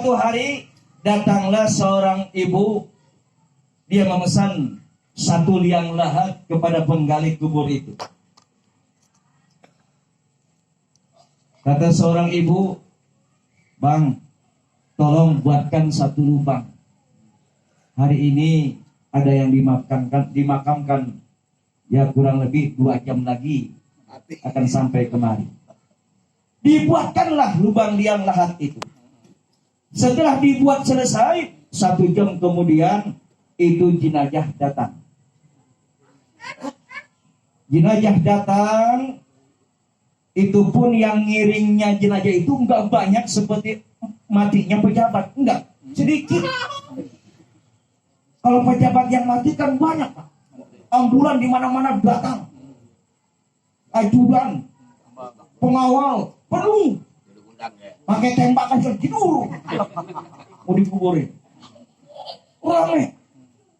Suatu hari datanglah seorang ibu, dia memesan satu liang lahat kepada penggali kubur itu. Kata seorang ibu, "Bang, tolong buatkan satu lubang. Hari ini ada yang dimakamkan, ya kurang lebih 2 jam lagi akan sampai kemari." Dibuatkanlah lubang liang lahat itu. Setelah dibuat selesai, 1 jam kemudian itu jenazah datang. Jenazah datang, itu pun yang ngiringnya jenazah itu enggak banyak seperti matinya pejabat, enggak, sedikit. Kalau pejabat yang mati kan banyak, Pak. Ambulan di mana-mana datang, ajudan, pengawal penuh, pakai tembakan tidur mau dikuburin. Ramai.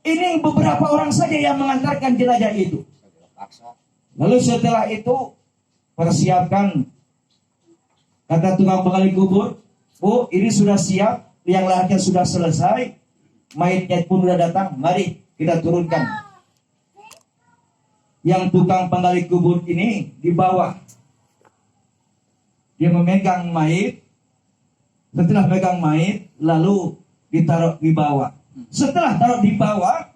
Ini beberapa orang saja yang mengantarkan jenazah itu. Lalu setelah itu persiapkan, kata tukang penggali kubur, "Bu, ini sudah siap, liang lahatnya sudah selesai, mayatnya pun sudah datang, mari kita turunkan." Yang tukang penggali kubur ini di bawah, dia memegang mayat. Setelah megang mayat, lalu ditaruh di bawah. Setelah taruh di bawah,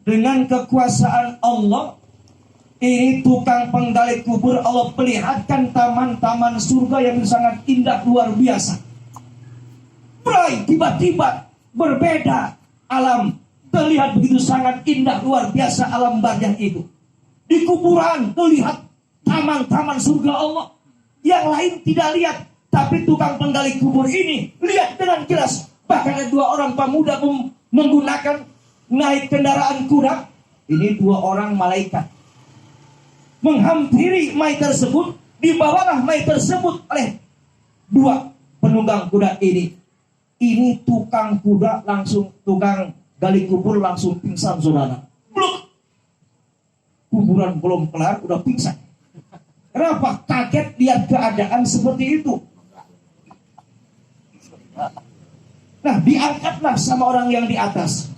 dengan kekuasaan Allah, ini tukang penggali kubur Allah perlihatkan taman-taman surga yang sangat indah luar biasa. Mulai tiba-tiba berbeda alam, terlihat begitu sangat indah luar biasa alam barzah itu. Di kuburan terlihat taman-taman surga Allah. Yang lain tidak lihat, tapi tukang penggali kubur ini lihat dengan jelas. Bahkan ada 2 orang pemuda menggunakan naik kendaraan kuda. Ini 2 orang malaikat menghampiri mayat tersebut. Dibawalah mayat tersebut oleh 2 penunggang kuda ini. Ini tukang gali kubur langsung pingsan, saudara. Bluk. Kuburan belum kelar udah pingsan. Kenapa? Kaget lihat keadaan seperti itu. Nah, diangkatlah sama orang yang di atas.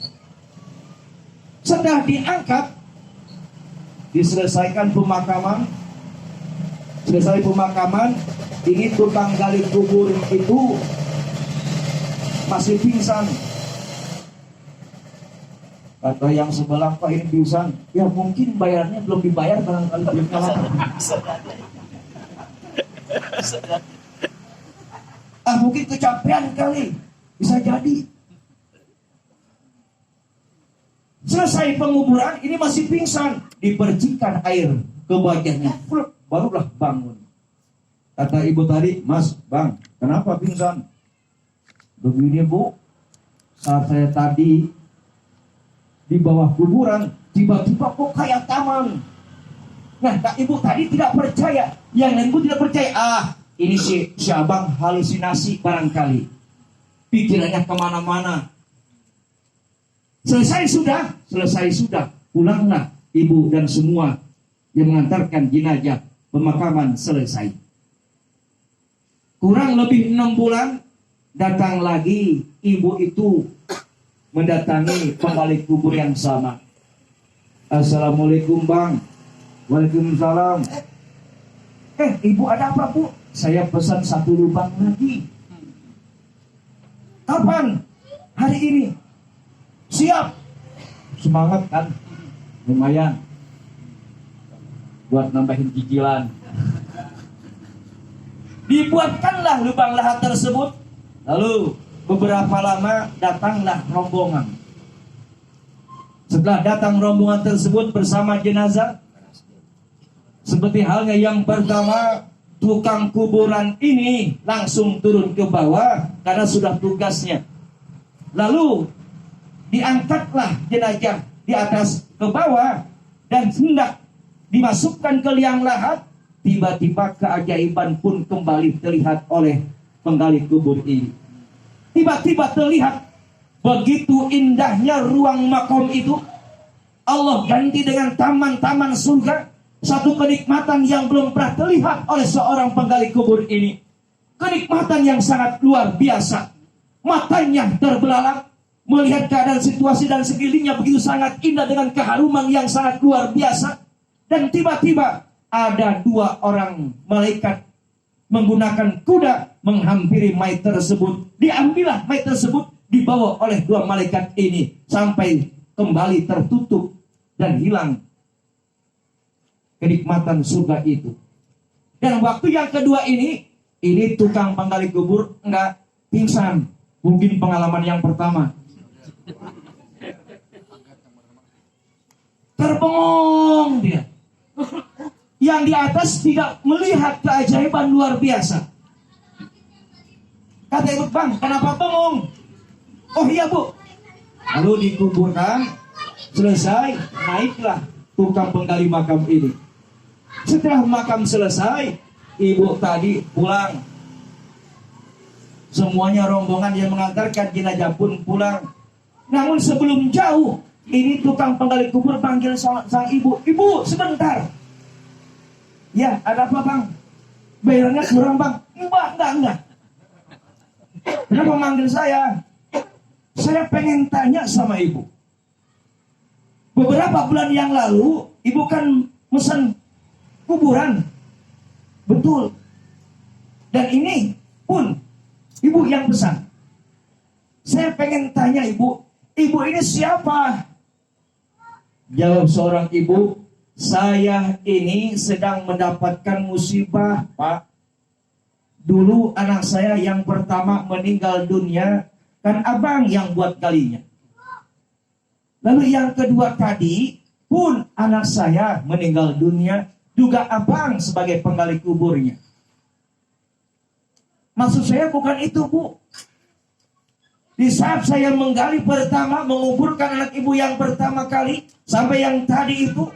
Setelah diangkat, diselesaikan pemakaman. Selesai pemakaman, ini tukang gali kubur itu masih pingsan. Kata yang sebelah, "Pak, ini pingsan." "Ya mungkin bayarnya belum dibayar, barangkali belum kalah." Mungkin kecapean kali, bisa jadi. Selesai penguburan, ini masih pingsan. Dipercikan air ke wajahnya, barulah bangun. Kata ibu tadi, "Mas, Bang, kenapa pingsan?" "Begini, Bu, saat saya tadi di bawah kuburan, tiba-tiba kok kayak taman." Nah, Kak Ibu tadi tidak percaya, yang lain pun tidak percaya. Ini si abang halusinasi barangkali, pikirannya kemana-mana. Selesai sudah, pulanglah ibu dan semua yang mengantarkan jenazah. Pemakaman selesai. Kurang lebih 6 bulan, datang lagi ibu itu mendatangi penggali kubur yang sama. "Assalamualaikum, Bang." "Waalaikumsalam." Ibu ada apa, Bu?" "Saya pesan 1 lubang lagi." "Kapan?" "Hari ini." "Siap." Semangat kan? Lumayan buat nambahin cicilan. Dibuatkanlah lubang lahat tersebut. Lalu beberapa lama datanglah rombongan. Setelah datang rombongan tersebut bersama jenazah, seperti halnya yang pertama, tukang kuburan ini langsung turun ke bawah karena sudah tugasnya. Lalu diangkatlah jenazah di atas ke bawah dan hendak dimasukkan ke liang lahat. Tiba-tiba keajaiban pun kembali terlihat oleh penggali kubur ini. Tiba-tiba terlihat begitu indahnya ruang makom itu. Allah ganti dengan taman-taman surga. Satu kenikmatan yang belum pernah terlihat oleh seorang penggali kubur ini. Kenikmatan yang sangat luar biasa. matanya terbelalak melihat keadaan situasi dan sekelilingnya begitu sangat indah dengan keharuman yang sangat luar biasa. Dan tiba-tiba ada 2 orang malaikat menggunakan kuda menghampiri mayat tersebut. Diambillah mayat tersebut, dibawa oleh 2 malaikat ini sampai kembali tertutup dan hilang kenikmatan surga itu. Dan waktu yang kedua ini tukang penggali kubur enggak pingsan. Mungkin pengalaman yang pertama. Terbengong dia. Yang di atas tidak melihat keajaiban luar biasa. Kata ibu, bang, kenapa bengong? Oh iya bu. Lalu dikuburkan, selesai, naiklah tukang penggali makam ini. Setelah makam selesai, ibu tadi pulang. Semuanya rombongan yang mengantarkan jenazah pun pulang. Namun sebelum jauh, ini tukang penggali kubur panggil sang ibu. Ibu, sebentar. Ya, ada apa bang? Bayarannya kurang bang? Enggak. Kenapa manggil saya? Saya pengen tanya sama ibu. Beberapa bulan yang lalu, ibu kan mesen kuburan. Betul. Dan ini pun ibu yang pesan. Saya pengen tanya ibu ini siapa? Jawab seorang ibu, saya ini sedang mendapatkan musibah, Pak. Dulu anak saya yang pertama meninggal dunia, kan abang yang buat galinya. Lalu yang kedua tadi pun anak saya meninggal dunia, juga abang sebagai penggali kuburnya. Maksud saya bukan itu, Bu. Di saat saya menggali pertama, menguburkan anak ibu yang pertama kali, sampai yang tadi itu,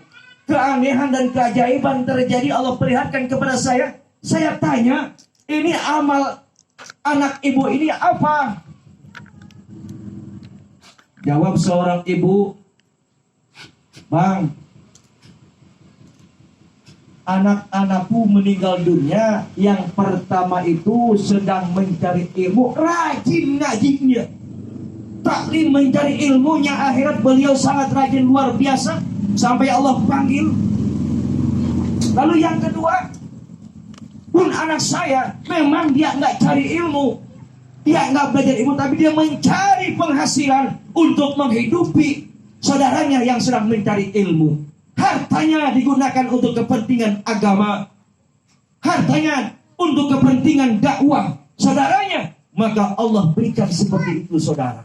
keanehan dan keajaiban terjadi, Allah perlihatkan kepada saya. Saya tanya, ini amal anak ibu ini apa? Jawab seorang ibu, bang, anak-anakku meninggal dunia, yang pertama itu sedang mencari ilmu, rajin ngajinya, taklim mencari ilmunya akhirat, beliau sangat rajin luar biasa sampai Allah panggil. Lalu yang kedua pun anak saya, memang dia nggak cari ilmu, dia nggak belajar ilmu, tapi dia mencari penghasilan untuk menghidupi saudaranya yang sedang mencari ilmu. Hartanya digunakan untuk kepentingan agama, hartanya untuk kepentingan dakwah saudaranya, maka Allah berikan seperti itu saudara.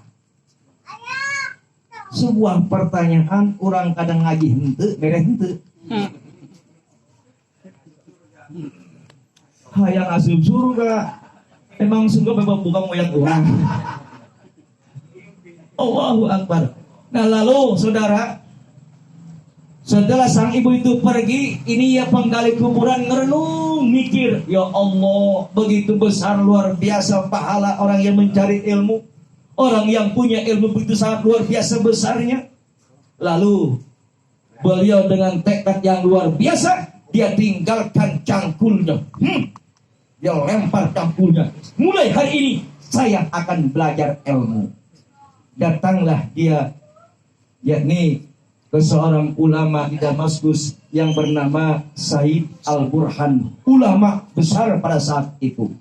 Sebuah pertanyaan, orang kadang ngaji hente, mereh hente. Hayang asup surga, emang surga memang bukan moyang orang. Allahu Akbar. Nah lalu saudara, setelah sang ibu itu pergi, ini ya penggali kuburan ngerenung, mikir, ya Allah, begitu besar luar biasa pahala orang yang mencari ilmu, orang yang punya ilmu begitu sangat luar biasa besarnya. Lalu beliau dengan tekad yang luar biasa, dia tinggalkan cangkulnya, dia lempar cangkulnya. Mulai hari ini saya akan belajar ilmu. Datanglah dia, yakni ke seorang ulama di Damaskus yang bernama Said Al-Burhan, ulama besar pada saat itu.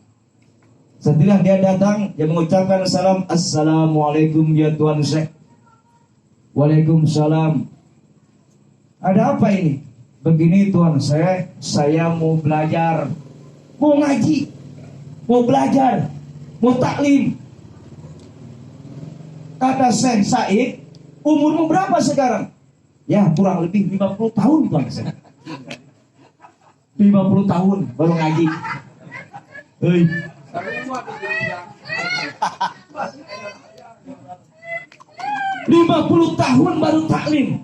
Setelah dia datang, dia mengucapkan salam, assalamualaikum ya Tuan Syekh. Waalaikumsalam. Ada apa ini? Begini Tuan Syekh, saya mau belajar, mau ngaji, mau belajar, mau taklim. Kata Syekh Said, umurmu berapa sekarang? Ya kurang lebih 50 tahun Tuan Syekh. 50 tahun baru ngaji. 50 tahun baru taklim.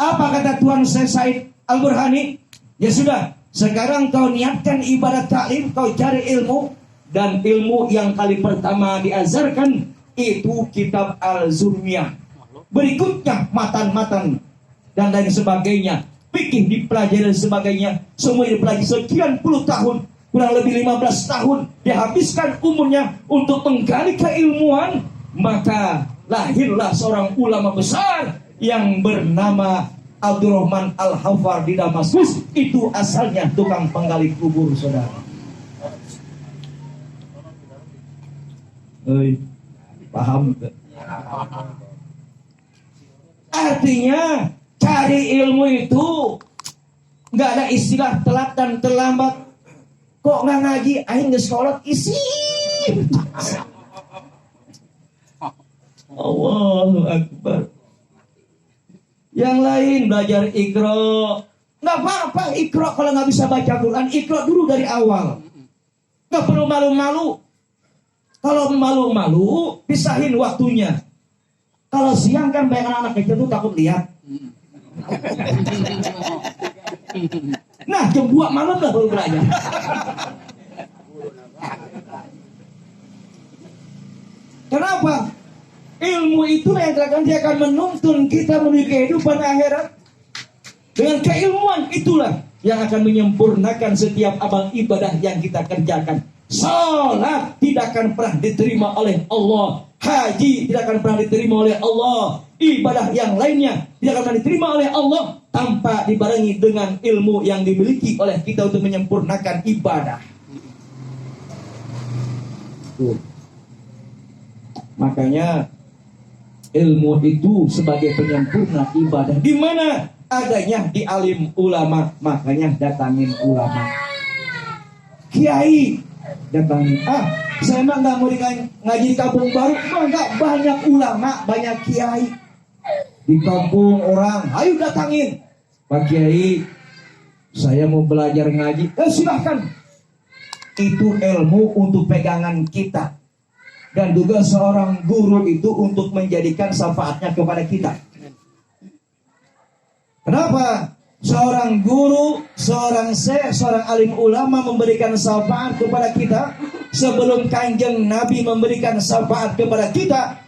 Apa kata Tuan Syekh Said Al-Burhani? Ya sudah, sekarang kau niatkan ibadat taklim, kau cari ilmu. Dan ilmu yang kali pertama diajarkan itu kitab Al-Zurmiyah. Berikutnya matan-matan dan sebagainya, fikih dipelajari dan sebagainya. Semua dipelajari sekian puluh tahun. kurang lebih 15 tahun dihabiskan umurnya untuk menggali keilmuan, maka lahirlah seorang ulama besar yang bernama Abdurrahman Al-Hafar di Damaskus. Itu asalnya tukang penggali kubur, saudara. Paham? Artinya cari ilmu itu nggak ada istilah telat dan terlambat. Kok nggak ngaji? Aing nggak sholat isi. Allahu Akbar. Yang lain belajar Iqra. Nggak apa-apa Iqra kalau nggak bisa baca Quran. Iqra dulu dari awal. Nggak perlu malu-malu. Kalau malu-malu pisahin waktunya. Kalau siang kan banyak anak-anak kecil tuh takut lihat. Nah, jam 2 malam lah baru belajar. Kenapa? Ilmu itulah yang dia akan menuntun kita menuju kehidupan akhirat. Dengan keilmuan itulah yang akan menyempurnakan setiap amal ibadah yang kita kerjakan. Salat tidak akan pernah diterima oleh Allah. Haji tidak akan pernah diterima oleh Allah. Ibadah yang lainnya tidak akan pernah diterima oleh Allah tanpa dibarengi dengan ilmu yang dimiliki oleh kita untuk menyempurnakan ibadah. Makanya ilmu itu sebagai penyempurna ibadah. Di mana adanya di alim ulama, makanya datangin ulama. Kiai datangin. Saya mah nggak mau ngaji di kampung baru, nggak banyak ulama, banyak kiai di kampung orang. Ayo datangin, Pak Kiai, saya mau belajar ngaji. Silahkan. Itu ilmu untuk pegangan kita. Dan juga seorang guru itu untuk menjadikan syafaatnya kepada kita. Kenapa? Seorang guru, seorang syekh, seorang alim ulama memberikan syafaat kepada kita sebelum Kanjeng Nabi memberikan syafaat kepada kita.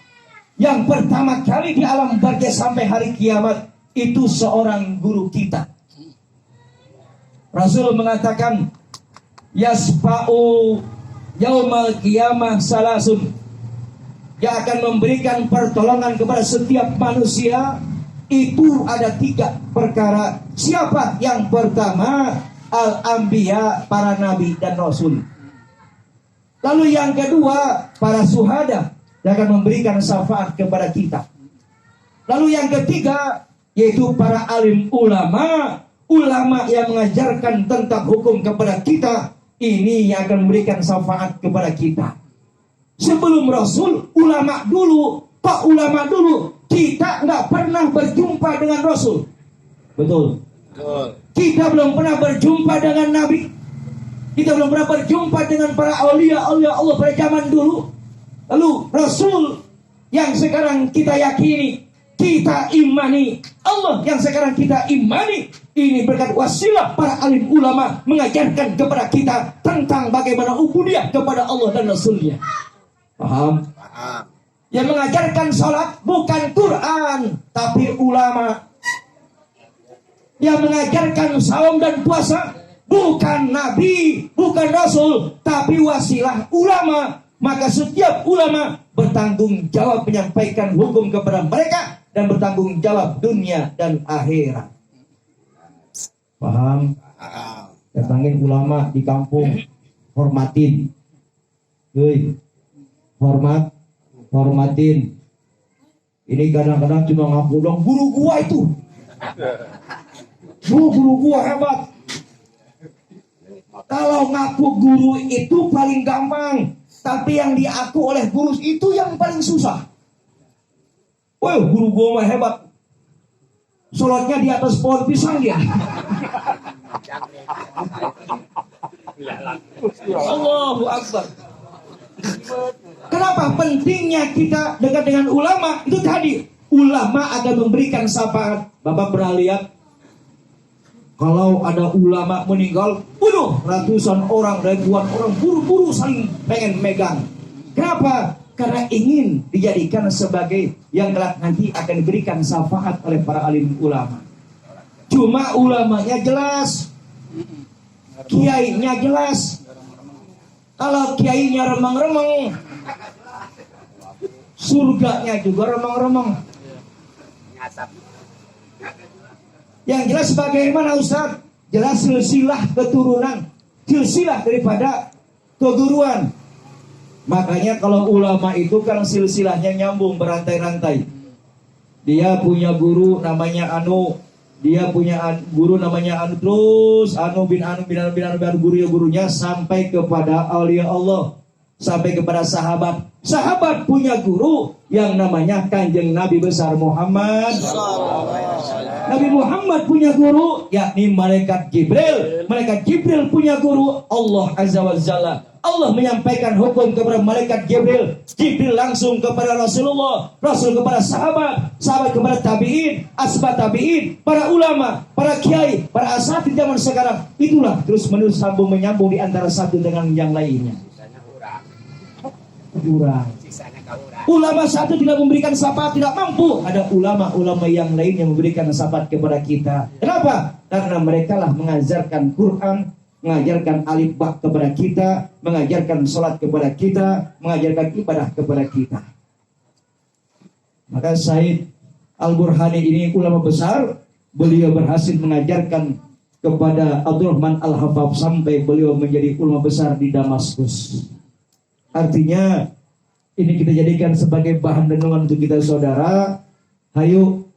Yang pertama kali di alam barzah sampai hari kiamat itu seorang guru kita. Rasul mengatakan, yasfa'u yaumal qiyamah salasun, yang akan memberikan pertolongan kepada setiap manusia. Itu ada 3 perkara. Siapa? Yang pertama, al-anbiya, para nabi dan rasul. Lalu yang kedua, para syuhada yang akan memberikan syafaat kepada kita. Lalu yang ketiga, yaitu para alim ulama, ulama yang mengajarkan tentang hukum kepada kita. Ini yang akan memberikan syafaat kepada kita. Sebelum Rasul, ulama dulu. Pak ulama dulu, kita nggak pernah berjumpa dengan Rasul. Betul. Kita belum pernah berjumpa dengan Nabi. Kita belum pernah berjumpa dengan para aulia Allah pada zaman dulu. Lalu Rasul yang sekarang kita yakini, kita imani, Allah yang sekarang kita imani, ini berkat wasilah para alim ulama mengajarkan kepada kita tentang bagaimana ubudiyah kepada Allah dan Rasulnya. Paham? Paham. Yang mengajarkan sholat bukan Quran, tapi ulama. Yang mengajarkan saum dan puasa bukan Nabi, bukan Rasul, tapi wasilah ulama. Maka setiap ulama bertanggung jawab menyampaikan hukum kepada mereka dan bertanggung jawab dunia dan akhirat. Paham? Datangin ulama di kampung, hormatin. Hormatin. Ini kadang-kadang cuma ngaku dong, guru gua itu. Guru gua hebat. Kalau ngaku guru itu paling gampang, tapi yang diaku oleh guru itu yang paling susah. Wah, guru gua mah hebat. Sholatnya di atas pohon pisang dia. Allahu Akbar. Kenapa pentingnya kita dekat dengan ulama? Itu tadi, ulama akan memberikan syafaat. Bapak pernah lihat kalau ada ulama meninggal, ratusan orang, ribuan orang buru-buru saling pengen megang. Kenapa? Karena ingin dijadikan sebagai yang kelak nanti akan diberikan syafaat oleh para alim ulama. Cuma ulamanya jelas, kiainya jelas, Kalau kiainya remang-remang, surganya juga remang-remang. Yang jelas bagaimana Ustaz? Jelas silsilah keturunan, silsilah daripada keguruan. Makanya kalau ulama itu kan silsilahnya nyambung berantai-rantai. Dia punya guru namanya Anu, dia punya guru namanya Anu, terus Anu bin Anu bin Anu bin Anu bin Anu, gurunya sampai kepada aulia Allah, sampai kepada sahabat. Sahabat punya guru yang namanya Kanjeng Nabi besar Muhammad. Nabi Muhammad punya guru yakni malaikat Jibril. Malaikat Jibril punya guru Allah Azza wa Jalla. Allah menyampaikan hukum kepada malaikat Jibril, Jibril langsung kepada Rasulullah, Rasul kepada sahabat, sahabat kepada tabi'in, asbab tabi'in, para ulama, para kiai, para asatidz zaman sekarang. Itulah terus menerus sambung menyambung di antara satu dengan yang lainnya. Kurang. Ulama satu tidak memberikan syafaat, tidak mampu. Ada ulama-ulama yang lain yang memberikan syafaat kepada kita. Kenapa? Karena mereka lah mengajarkan Quran, mengajarkan alif ba kepada kita, mengajarkan sholat kepada kita, mengajarkan ibadah kepada kita. Maka Said Al-Burhani ini ulama besar, beliau berhasil mengajarkan kepada Abdurrahman Al-Hafaf sampai beliau menjadi ulama besar di Damaskus. Artinya ini kita jadikan sebagai bahan renungan untuk kita saudara. Hayo,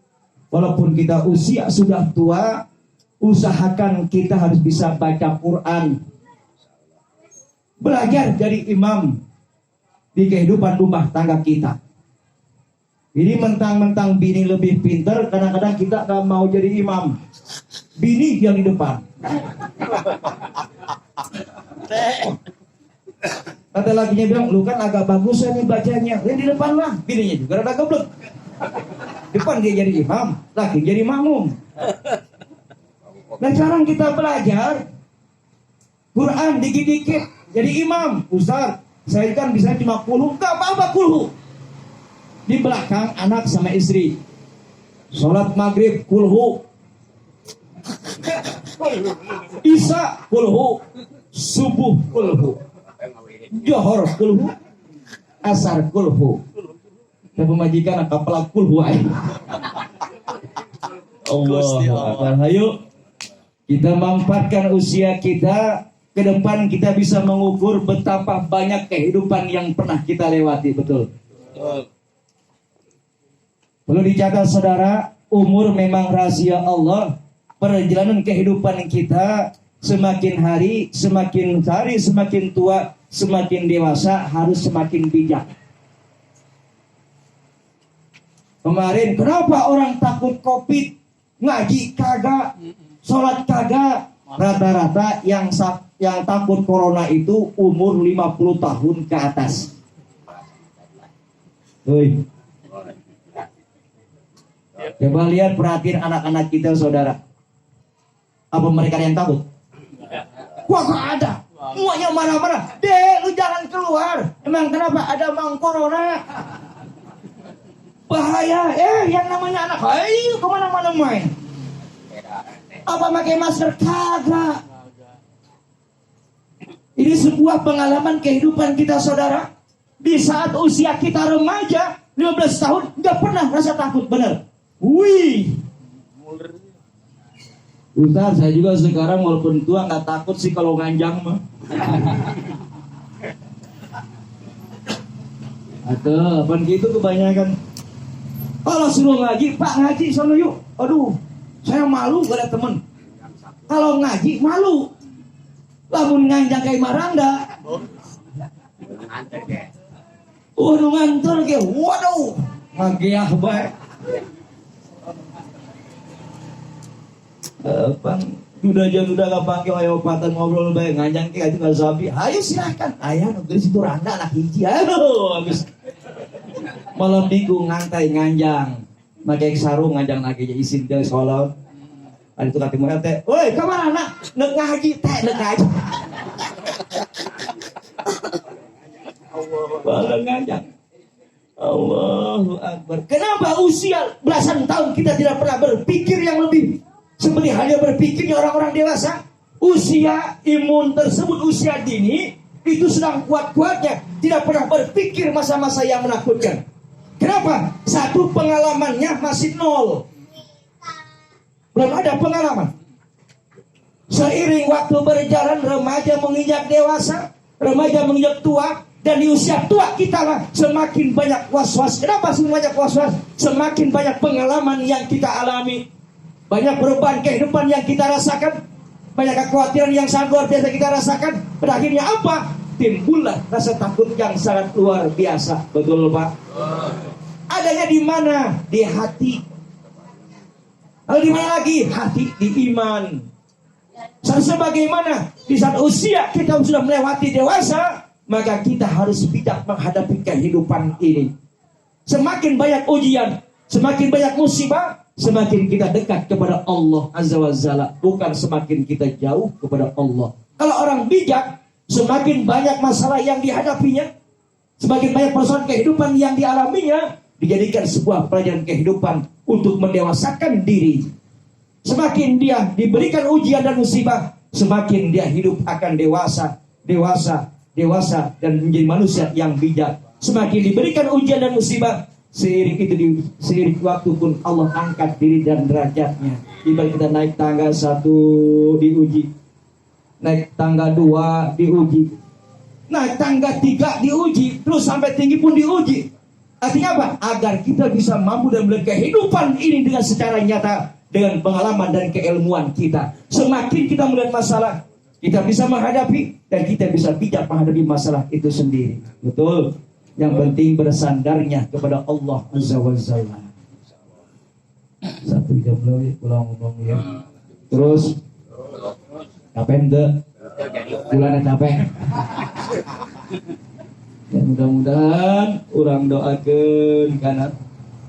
walaupun kita usia sudah tua, usahakan kita harus bisa baca Quran. Belajar jadi imam di kehidupan rumah tangga kita. Ini mentang-mentang bini lebih pintar, kadang-kadang kita gak mau jadi imam. Bini yang di depan. Kata lakinya bilang, lu kan agak bagus nih bacanya. Yang di depan lah, bininya juga rada goblok. Depan dia jadi imam, laki jadi makmum. Dan sekarang kita belajar Quran dikit-dikit jadi imam. Ustaz, saya kan bisa cuma kulhu, gak apa-apa kulhu. Di belakang anak sama istri, sholat maghrib kulhu, isya kulhu, subuh kulhu, johor kulhu, asar kulhu. Dan pemajikan kapal kulhu aja. Allah, ayo kita manfaatkan usia kita ke depan, kita bisa mengukur betapa banyak kehidupan yang pernah kita lewati. Betul. Perlu dicatat saudara, umur memang rahasia Allah. Perjalanan kehidupan kita semakin hari semakin tua, semakin dewasa, harus semakin bijak. Kemarin kenapa orang takut COVID? Ngaji kagak, sholat kagak. Rata-rata yang takut corona itu umur 50 tahun ke atas. Hei. Coba lihat, perhatiin anak-anak kita saudara. Apa mereka yang takut? Wah, gak ada. Semuanya marah-marah. Dek, lu jangan keluar. Emang kenapa? Ada mang corona. Bahaya. Yang namanya anak, ayo kemana-mana main. Apa pakai masker? Kagak. Ini sebuah pengalaman kehidupan kita saudara. Di saat usia kita remaja 15 tahun gak pernah rasa takut. Bener. Wih, Ustaz, saya juga sekarang walaupun tua gak takut sih kalau nganjang mah. Atau apa gitu kebanyakan. Kalau suruh ngaji, Pak ngaji sono yuk. Aduh, saya malu gak ada temen. Kalau ngaji malu. Lamun nganjang kayak maranda. Waduh ngantor kayak waduh. Ngagiah baik. Duda gak panggil ayo patan ngobrol baik nganjang kayak itu gak sapi. Ayo silahkan. Ayah negeri situ randa anak hiji. Aduh habis. Malam minggu ngantai nganjang. Pakai sarung nganjang lagi jadi isin dari sekolah. Ada itu kaki murid teh. Woi, kemana anak? Nek ngaji teh, nek ngaji. Balang nganjang. Allahu Akbar. Kenapa usia belasan tahun kita tidak pernah berpikir yang lebih seperti halnya berpikirnya orang-orang dewasa? Usia imun tersebut, usia dini, itu sedang kuat-kuatnya, tidak pernah berpikir masa-masa yang menakutkan. Kenapa? Satu, pengalamannya masih nol. Belum ada pengalaman. Seiring waktu berjalan, remaja menginjak dewasa, remaja menginjak tua, dan di usia tua kita lah semakin banyak was-was. Kenapa semakin banyak was-was? Semakin banyak pengalaman yang kita alami, banyak perubahan kehidupan yang kita rasakan, banyak kekhawatiran yang sangat luar biasa kita rasakan. Pada akhirnya apa? Timbullah rasa takut yang sangat luar biasa. Betul, Pak? Adanya di mana? Di hati. Lalu di mana lagi? Hati, di iman. Sebagaimana di saat usia kita sudah melewati dewasa, maka kita harus bijak menghadapi kehidupan ini. Semakin banyak ujian, semakin banyak musibah, semakin kita dekat kepada Allah Azza wa Jalla, bukan semakin kita jauh kepada Allah. Kalau orang bijak, semakin banyak masalah yang dihadapinya, semakin banyak persoalan kehidupan yang dialaminya, dijadikan sebuah pelajaran kehidupan untuk mendewasakan diri. Semakin dia diberikan ujian dan musibah, semakin dia hidup akan dewasa dan menjadi manusia yang bijak. Semakin diberikan ujian dan musibah, seiring waktu pun Allah angkat diri dan derajatnya. Ibarat kita naik tangga 1 diuji, naik tangga 2 diuji, naik tangga 3 diuji, terus sampai tinggi pun diuji. Artinya apa? Agar kita bisa mampu dan melihat kehidupan ini dengan secara nyata, dengan pengalaman dan keilmuan kita. Semakin kita melihat masalah, kita bisa menghadapi, dan kita bisa bijak menghadapi masalah itu sendiri. Betul? Yang penting bersandarnya kepada Allah Azza wa Jalla. 1 jam lebih pulang ngomong ya. Terus capek enggak? Bulannya capek. Ya, mudah-mudahan orang doakan karena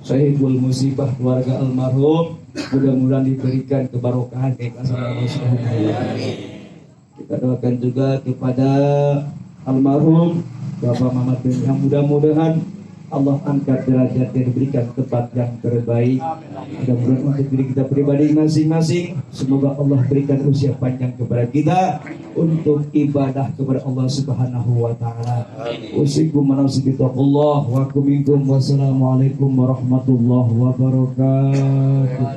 sahibul musibah keluarga almarhum, mudah-mudahan diberikan kebarokahan keikhlasan Allah Subhanahu wa taala. Kita doakan juga kepada almarhum Bapak Mamat bin, yang mudah-mudahan Allah angkat derajat dan diberikan tempat yang terbaik. Mudah-mudahan untuk diri kita pribadi masing-masing, semoga Allah berikan usia panjang kepada kita untuk ibadah kepada Allah Subhanahu wa taala. Usikum manasibitullah wa kuminkum. Wassalamualaikum warahmatullahi wabarakatuh.